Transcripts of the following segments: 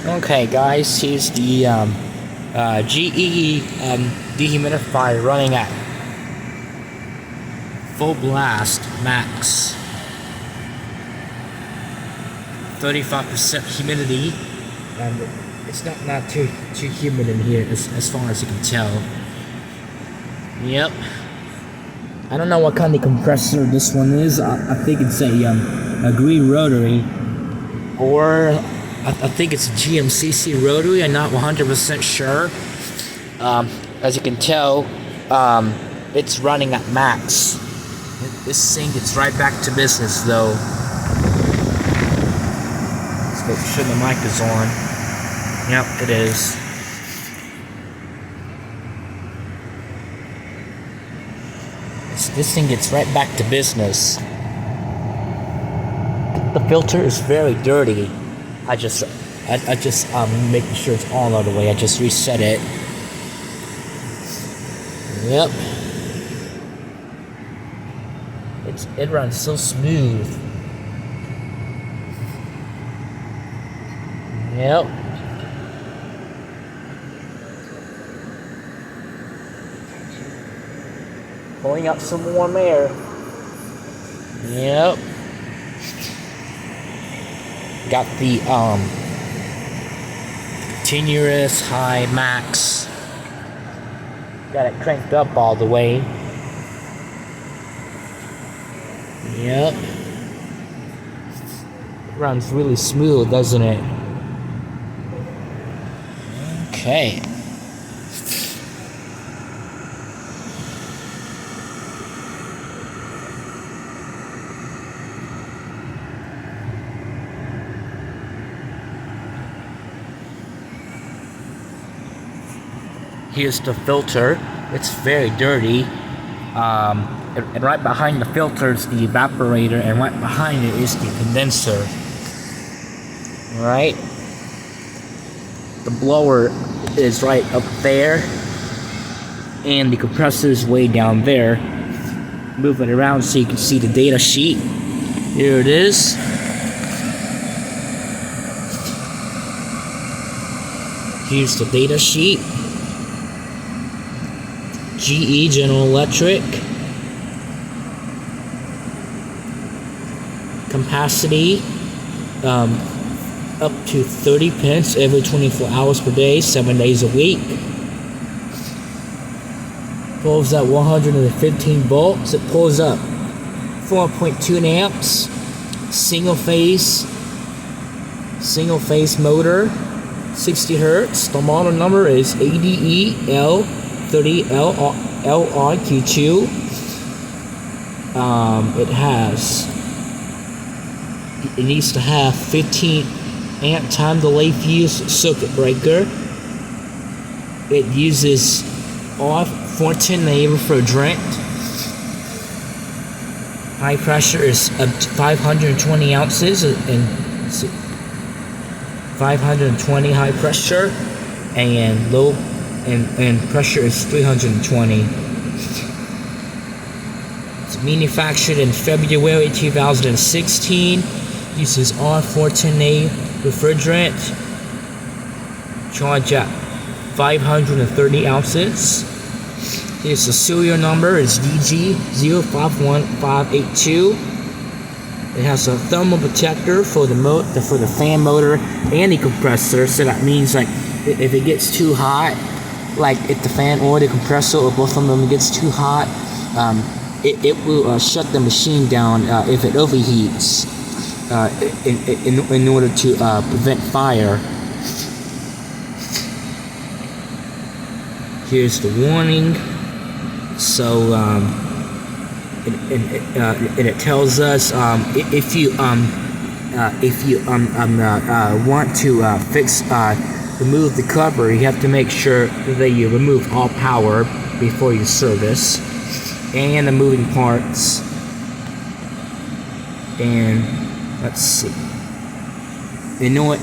Okay, guys, here's the GE dehumidifier running at full blast max, 35% humidity, and it's not too humid in here as far as you can tell. Yep. I don't know what kind of compressor this one is. I think it's a green rotary, or I think it's a GMCC rotary. I'm not 100% sure. As you can tell, it's running at max. This thing gets right back to business though. Let's make sure the mic is on. Yep, it is. This thing gets right back to business. The filter is very dirty. I just making sure it's all out of the way. I just reset it. Yep. It runs so smooth. Yep. Pulling up some warm air. Yep. Got the continuous high max. Got it cranked up all the way. Yep. It runs really smooth, doesn't it? Okay. Here's the filter. It's very dirty. And right behind the filter is the evaporator, and right behind it is the condenser. Right? The blower is right up there, and the compressor is way down there. Move it around so you can see the data sheet. Here it is. Here's the data sheet. GE General Electric. Capacity up to 30 pence every 24 hours per day, 7 days a week. Pulls at 115 volts. It pulls up 4.2 amps. Single phase motor, 60 hertz. The model number is ADEL30LRQ2. It needs to have 15 amp time delay fuse circuit breaker. It uses R14A refrigerant. High pressure is up to 520 ounces and 520 high pressure, and low and pressure is 320. It's manufactured in February 2016. Uses R14A refrigerant. Charge at 530 ounces. Here's the serial number. It's DG051582. It has a thermal protector for the fan motor and the compressor. So that means, like, if it gets too hot, like if the fan or the compressor or both of them gets too hot, it will shut the machine down if it overheats. In order to prevent fire. Here's the warning. So it tells us if you want to remove the cover, you have to make sure that you remove all power before you service, and the moving parts. And let's see. You know what?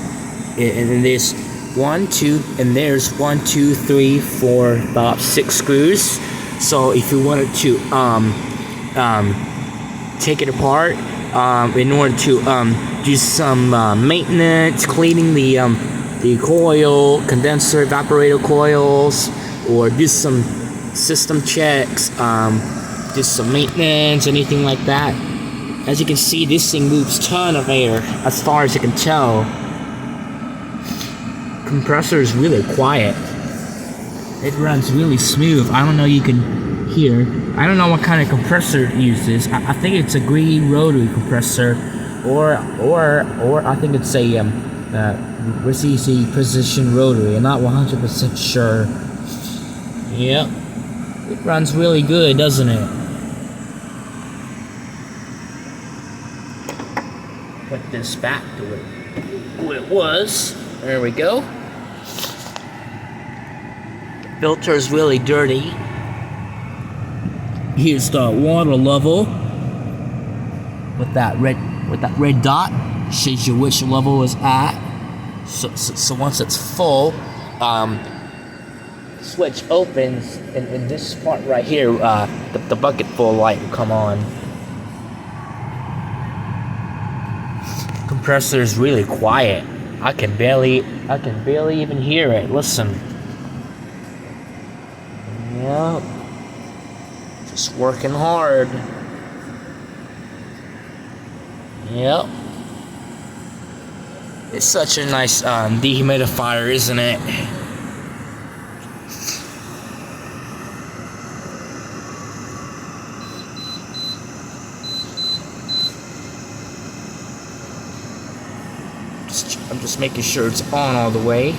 And there's 1, 2, and there's 1, 2, 3, 4, about 6 screws. So if you wanted to take it apart, in order to do some maintenance, cleaning the the coil, condenser, evaporator coils, or do some system checks, do some maintenance, anything like that. As you can see, this thing moves a ton of air, as far as you can tell. Compressor is really quiet. It runs really smooth. I don't know, you can hear. I don't know what kind of compressor it uses. I think it's a green rotary compressor, or I think it's a RCC precision rotary. I'm not 100% sure. Yep, it runs really good, doesn't it? Put this back to what it was. There we go. Filter is really dirty. Here's the water level with that red dot. Shows you which level is at. So once it's full, switch opens, and in this part right here, the bucket full light will come on. Compressor is really quiet. I can barely even hear it. Listen. Yep. Just working hard. Yep. It's such a nice dehumidifier, isn't it? I'm just making sure it's on all the way.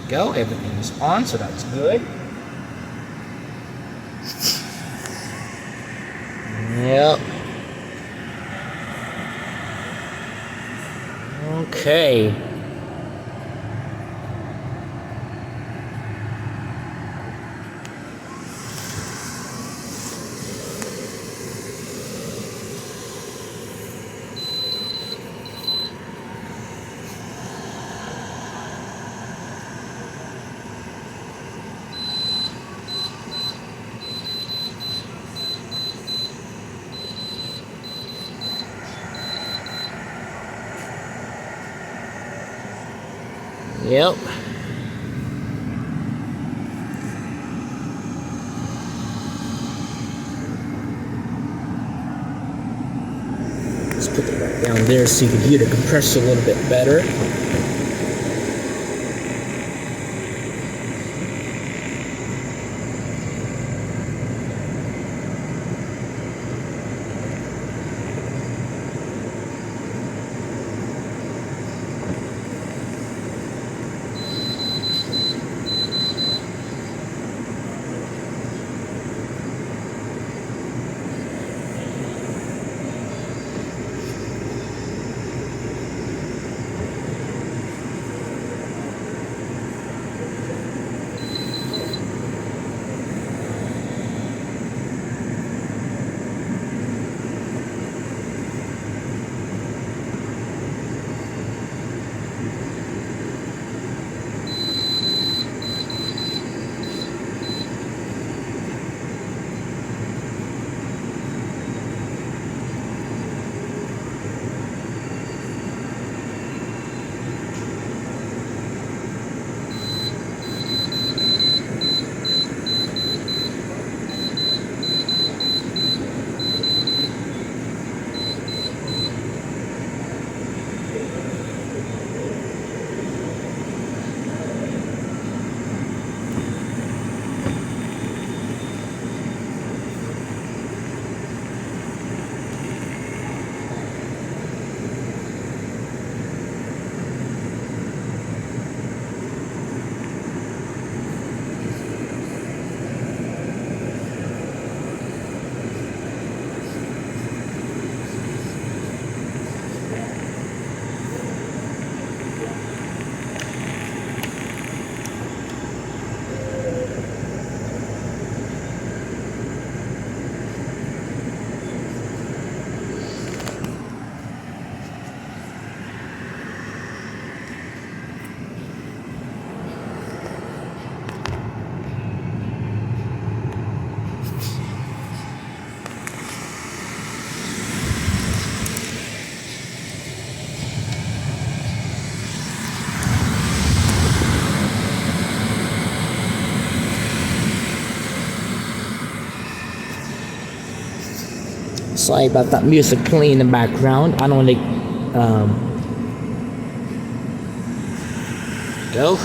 Go, everything is on, so that's good. Yep. Okay. Yep. Let's put it right down there so you can hear the compressor a little bit better. Sorry about that music playing in the background. I don't like go.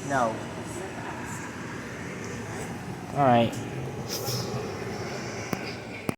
No. All right.